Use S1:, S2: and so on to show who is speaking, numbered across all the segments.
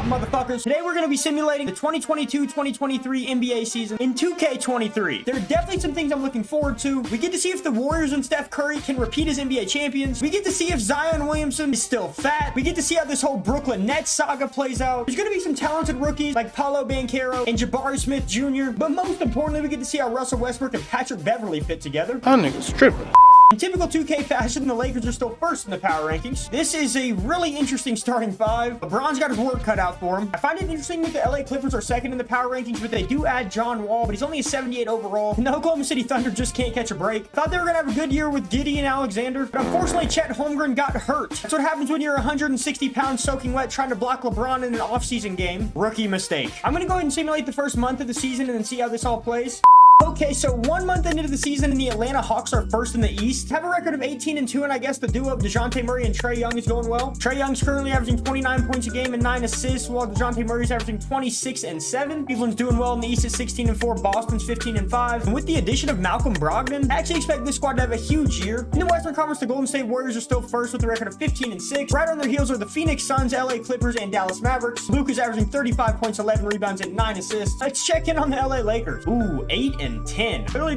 S1: motherfuckers? Today we're going to be simulating the 2022-2023 NBA season in 2K23. There are definitely some things I'm looking forward to. We get to see if the Warriors and Steph Curry can repeat as NBA champions. We get to see if Zion Williamson is still fat. We get to see how this whole Brooklyn Nets saga plays out. There's going to be some talented rookies like Paolo Banchero and Jabari Smith Jr. But most importantly, we get to see how Russell Westbrook and Patrick Beverly fit together.
S2: That nigga's tripping.
S1: In typical 2K fashion, the Lakers are still first in the power rankings. This is a really interesting starting five. LeBron's got his work cut out for him. I find it interesting that the LA Clippers are second in the power rankings, but they do add John Wall, but he's only a 78 overall. And the Oklahoma City Thunder just can't catch a break. Thought they were going to have a good year with Gideon Alexander, but unfortunately, Chet Holmgren got hurt. That's what happens when you're 160 pounds soaking wet trying to block LeBron in an offseason game. Rookie mistake. I'm going to go ahead and simulate the first month of the season and then see how this all plays. Okay, so 1 month into the season, and the Atlanta Hawks are first in the East. Have a record of 18-2, and I guess the duo of DeJounte Murray and Trae Young is going well. Trae Young's currently averaging 29 points a game and 9 assists, while DeJounte Murray's averaging 26 and 7. Cleveland's doing well in the East at 16-4. Boston's 15-5. And with the addition of Malcolm Brogdon, I actually expect this squad to have a huge year. In the Western Conference, the Golden State Warriors are still first with a record of 15-6. Right on their heels are the Phoenix Suns, LA Clippers, and Dallas Mavericks. Luke is averaging 35 points, 11 rebounds, and 9 assists. Let's check in on the LA Lakers. Ooh, 8-10.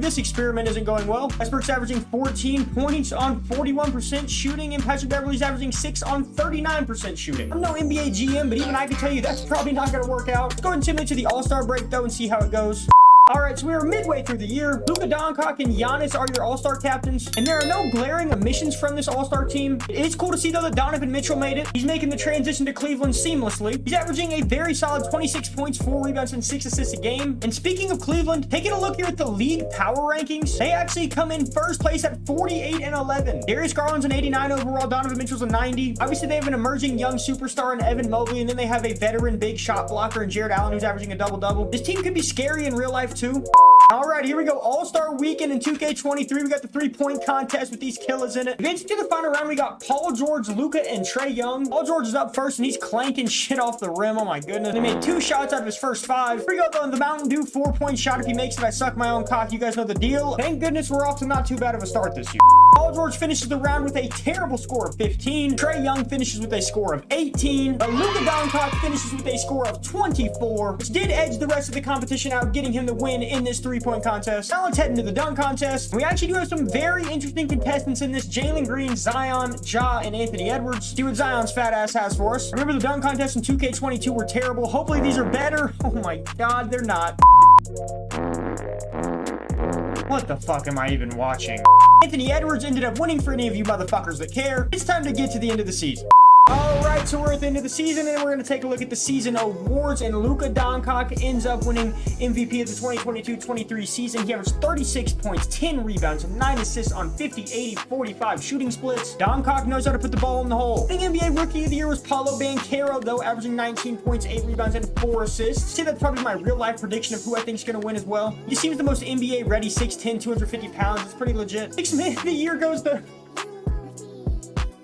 S1: This experiment isn't going well. Westbrook's averaging 14 points on 41% shooting, and Patrick Beverly's averaging 6 on 39% shooting. I'm no NBA GM, but even I can tell you that's probably not going to work out. Let's go ahead and simulate to the All-Star break, though, and see how it goes. Alright, so we are midway through the year. Luka Doncic and Giannis are your All-Star captains, and there are no glaring omissions from this All-Star team. It is cool to see, though, that Donovan Mitchell made it. He's making the transition to Cleveland seamlessly. He's averaging a very solid 26 points, 4 rebounds, and 6 assists a game. And speaking of Cleveland, taking a look here at the league power rankings, they actually come in first place at 48-11. Darius Garland's an 89 overall, Donovan Mitchell's a 90. Obviously, they have an emerging young superstar in Evan Mobley, and then they have a veteran big shot blocker in Jared Allen, who's averaging a double-double. This team could be scary in real life, too. All right, here we go. All-Star Weekend in 2K23. We got the three-point contest with these killers in it. Advancing to the final round, we got Paul George, Luka, and Trae Young. Paul George is up first, and he's clanking shit off the rim. Oh, my goodness. They made 2 shots out of his first 5. Here we go, though. The Mountain Dew 4-point shot. If he makes it, I suck my own cock. You guys know the deal. Thank goodness we're off to not too bad of a start this year. Paul George finishes the round with a terrible score of 15. Trae Young finishes with a score of 18. But Luka Doncic finishes with a score of 24, which did edge the rest of the competition out, getting him the win in this 3-point contest. Now let's head into the dunk contest. We actually do have some very interesting contestants in this. Jalen Green, Zion, Ja, and Anthony Edwards. See what Zion's fat ass has for us. Remember, the dunk contest in 2K22 were terrible. Hopefully these are better. Oh my god, they're not. What the fuck am I even watching? Anthony Edwards ended up winning for any of you motherfuckers that care. It's time to get to the end of the season. Alright, so we're at the end of the season, and we're going to take a look at the season awards, and Luka Doncic ends up winning MVP of the 2022-23 season. He averaged 36 points, 10 rebounds, and 9 assists on 50, 80, 45 shooting splits. Doncic knows how to put the ball in the hole. I think NBA Rookie of the Year was Paolo Banchero, though, averaging 19 points, 8 rebounds, and 4 assists. See, that's probably my real-life prediction of who I think is going to win as well. He seems the most NBA-ready, 6'10", 250 pounds. It's pretty legit. Sixth Man of the Year goes to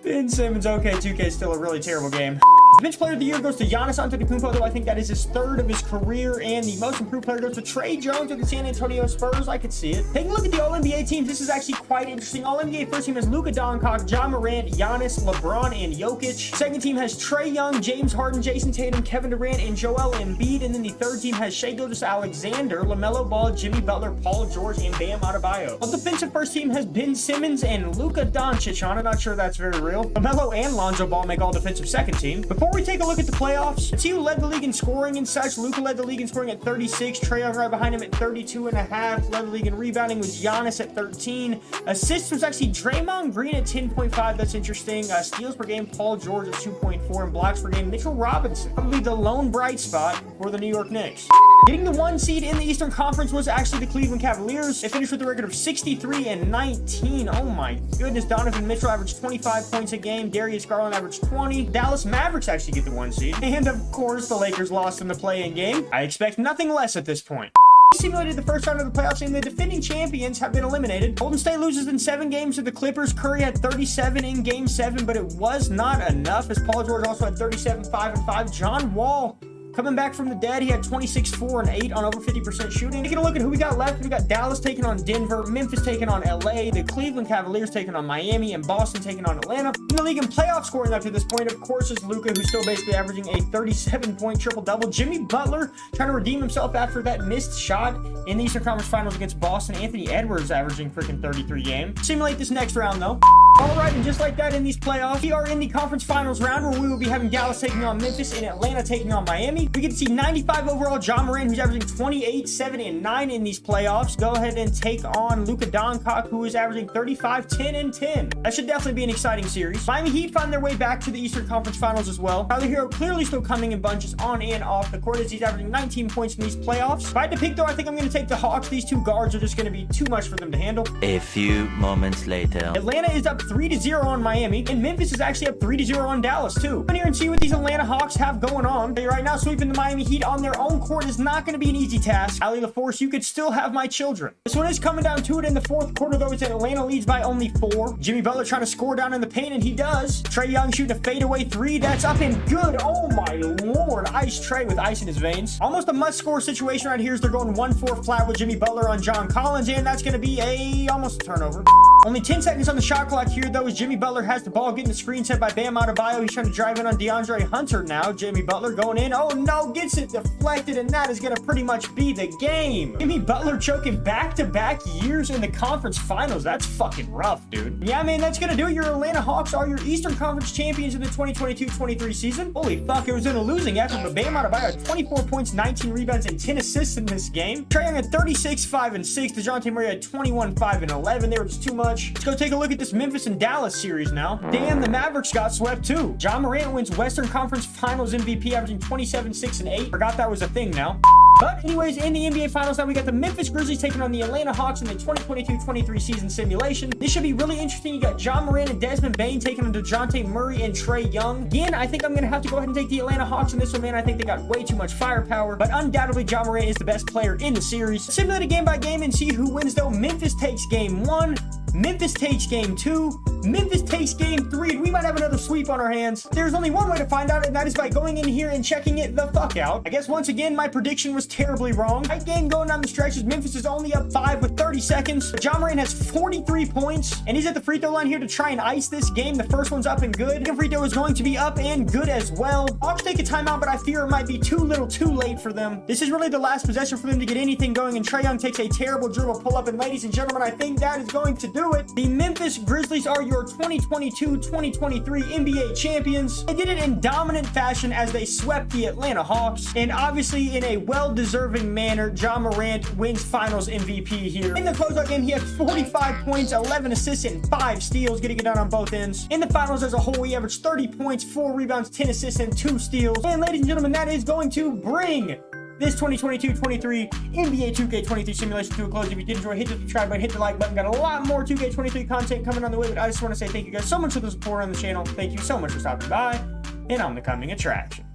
S1: Ben Simmons. Okay, 2K is still a really terrible game. Bench Player of the Year goes to Giannis Antetokounmpo, though I think that is his 3rd of his career, and the Most Improved Player goes to Trae Jones of the San Antonio Spurs. I could see it. Taking a look at the All-NBA teams, this is actually quite interesting. All-NBA first team has Luka Doncic, Ja Morant, Giannis, LeBron, and Jokic. Second team has Trae Young, James Harden, Jason Tatum, Kevin Durant, and Joel Embiid. And then the third team has Shai Gilgeous-Alexander, LaMelo Ball, Jimmy Butler, Paul George, and Bam Adebayo. The defensive first team has Ben Simmons and Luka Doncic on. I'm not sure that's very real. LaMelo and Lonzo Ball make all defensive second team. Before we take a look at the playoffs, let's see who led the league in scoring and such. Luka led the league in scoring at 36. Trae Young right behind him at 32.5. Led the league in rebounding with Giannis at 13. Assists was actually Draymond Green at 10.5. That's interesting. Steals per game, Paul George at 2.4. And blocks per game, Mitchell Robinson. Probably the lone bright spot for the New York Knicks. Getting the 1 seed in the Eastern Conference was actually the Cleveland Cavaliers. They finished with a record of 63-19. Oh my goodness. Donovan Mitchell averaged 25 points a game. Darius Garland averaged 20. Dallas Mavericks actually get the 1 seed. And of course, the Lakers lost in the play-in game. I expect nothing less at this point. Simulated the first round of the playoffs, and the defending champions have been eliminated. Golden State loses in 7 games to the Clippers. Curry had 37 in Game 7, but it was not enough, as Paul George also had 37, 5, and 5. John Wall Coming back from the dead, he had 26, 4, and 8 on over 50% shooting. Taking a look at who we got left. We got Dallas taking on Denver, Memphis taking on LA, the Cleveland Cavaliers taking on Miami, and Boston taking on Atlanta. In the league in playoff scoring up to this point, of course, is Luka, who's still basically averaging a 37-point triple-double. Jimmy Butler trying to redeem himself after that missed shot in the Eastern Conference Finals against Boston. Anthony Edwards averaging freaking 33 games. Simulate this next round, though. Alright, and just like that in these playoffs, we are in the conference finals round where we will be having Dallas taking on Memphis and Atlanta taking on Miami. We get to see 95 overall Ja Morant, who's averaging 28, 7, and 9 in these playoffs. Go ahead and take on Luka Doncic, who is averaging 35, 10, and 10. That should definitely be an exciting series. Miami Heat find their way back to the Eastern Conference Finals as well. Tyler Hero clearly still coming in bunches on and off the court as he's averaging 19 points in these playoffs. If I had to pick, though, I think I'm going to take the Hawks. These two guards are just going to be too much for them to handle.
S2: A few moments later.
S1: Atlanta is up 3-0 on Miami, and Memphis is actually up 3-0 on Dallas, too. Come in here and see what these Atlanta Hawks have going on. Right now, sweeping the Miami Heat on their own court is not going to be an easy task. Ali LaForce, you could still have my children. This one is coming down to it in the fourth quarter, though. It's Atlanta leads by only 4. Jimmy Butler trying to score down in the paint, and he does. Trae Young shooting a fadeaway 3. That's up and good. Oh, my Lord. Ice Trae with ice in his veins. Almost a must-score situation right here as they're going 1-4 flat with Jimmy Butler on John Collins, and that's going to be almost a turnover. Only 10 seconds on the shot clock here, though, as Jimmy Butler has the ball, getting the screen set by Bam Adebayo. He's trying to drive in on DeAndre Hunter now. Jimmy Butler going in. Oh, no, gets it deflected, and that is going to pretty much be the game. Jimmy Butler choking back-to-back years in the conference finals. That's fucking rough, dude. Yeah, man, that's going to do it. Your Atlanta Hawks are your Eastern Conference champions in the 2022-23 season. Holy fuck, it was in a losing effort, but Bam Adebayo had 24 points, 19 rebounds, and 10 assists in this game. Trae Young had 36, 5, and 6. DeJounte Murray had 21, 5, and 11. They were just too much. Let's go take a look at this Memphis and Dallas series now. Damn, the Mavericks got swept too. Ja Morant wins Western Conference Finals MVP, averaging 27, 6, and 8. Forgot that was a thing now. But anyways, in the NBA Finals now, we got the Memphis Grizzlies taking on the Atlanta Hawks in the 2022-23 season simulation. This should be really interesting. You got Ja Morant and Desmond Bane taking on DeJounte Murray and Trae Young. Again, I think I'm going to have to go ahead and take the Atlanta Hawks in this one, man. I think they got way too much firepower, but undoubtedly Ja Morant is the best player in the series. Simulate a game by game and see who wins, though. Memphis takes game 1. Memphis takes game 2. Memphis takes game 3. We might have another sweep on our hands. There's only one way to find out, and that is by going in here and checking it the fuck out. I guess once again, my prediction was terribly wrong. Tight game going down the stretches. Memphis is only up 5 with 30 seconds. Ja Morant has 43 points, and he's at the free throw line here to try and ice this game. The first one's up and good. The free throw is going to be up and good as well. Hawks take a timeout, but I fear it might be too little too late for them. This is really the last possession for them to get anything going, and Trae Young takes a terrible dribble pull-up, and ladies and gentlemen, I think that is going to do it. The Memphis Grizzlies are your 2022-2023 NBA champions. They did it in dominant fashion as they swept the Atlanta Hawks, and obviously in a well-deserving manner, Ja Morant wins Finals MVP here. In the closeout game, he had 45 points, 11 assists, and 5 steals, getting it done on both ends. In the Finals as a whole, he averaged 30 points, 4 rebounds, 10 assists, and 2 steals. And ladies and gentlemen, that is going to bring this 2022-23 NBA 2K23 simulation to a close. If you did enjoy, hit the subscribe button, hit the like button. Got a lot more 2K23 content coming on the way, but I just want to say thank you guys so much for the support on the channel. Thank you so much for stopping by, and I'm the coming attraction.